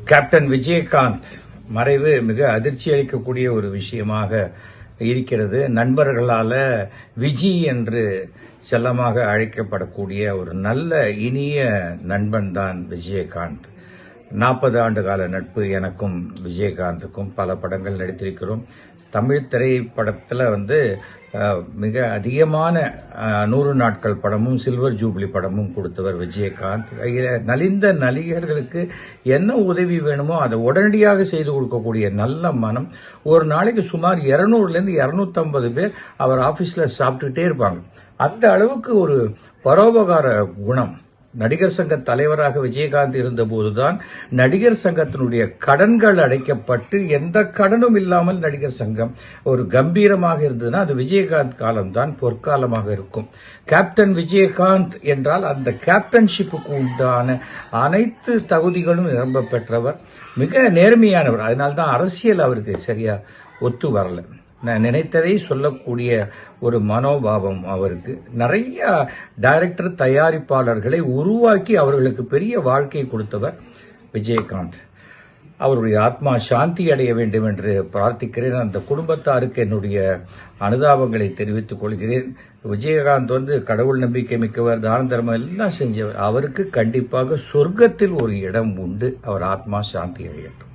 Captain Vijayakanth மறைவு மிக அதிர்ச்சி அளிக்கக்கூடிய ஒரு விஷயமாக இருக்கிறது. நண்பர்களால விஜி என்று செல்லமாக அழைக்கப்படக்கூடிய ஒரு நல்ல இனிய நண்பன் தான் விஜயகாந்த். 40 ஆண்டு கால நட்பு எனக்கும் விஜயகாந்துக்கும். பல படங்கள் நடித்திருக்கிறோம். தமிழ் திரைப்படத்தில் மிக அதிகமான 100 நாட்கள் படமும் சில்வர் ஜூப்ளி படமும் கொடுத்தவர் விஜயகாந்த். நலிந்த நடிகர்களுக்கு என்ன உதவி வேணுமோ அதை உடனடியாக செய்து கொடுக்கக்கூடிய நல்ல மனம். ஒரு நாளைக்கு சுமார் 200லேருந்து 250 பேர் அவர் ஆபீஸ்ல சாப்பிட்டுட்டே இருப்பாங்க. அந்த அளவுக்கு ஒரு பரோபகார குணம். நடிகர் சங்க தலைவராக விஜயகாந்த் இருந்தபோதுதான் நடிகர் சங்கத்தினுடைய கடன்கள் அடைக்கப்பட்டு எந்த கடனும் இல்லாமல் நடிகர் சங்கம் ஒரு கம்பீரமாக இருந்ததுன்னா அது விஜயகாந்த் காலம்தான் பொற்காலமாக இருக்கும். கேப்டன் விஜயகாந்த் என்றால் அந்த கேப்டன்ஷிப்புக்கு உண்டான அனைத்து தகுதிகளும் நிரம்ப பெற்றவர். மிக நேர்மையானவர். அதனால்தான் அரசியல் அவருக்கு சரியா ஒத்து வரல. நினைத்ததை சொல்லக்கூடிய ஒரு மனோபாவம் அவருக்கு. நிறைய டைரக்டர் தயாரிப்பாளர்களை உருவாக்கி அவர்களுக்கு பெரிய வாழ்க்கை கொடுத்தவர் விஜயகாந்த். அவருடைய ஆத்மா சாந்தி அடைய வேண்டும் என்று பிரார்த்திக்கிறேன். அந்த குடும்பத்தாருக்கு என்னுடைய அனுதாபங்களை தெரிவித்துக் கொள்கிறேன். விஜயகாந்த் கடவுள் நம்பிக்கை மிக்கவர், தான தர்மம் எல்லாம் செஞ்சவர். அவருக்கு கண்டிப்பாக சொர்க்கத்தில் ஒரு இடம் உண்டு. அவர் ஆத்மா சாந்தி அடையட்டும்.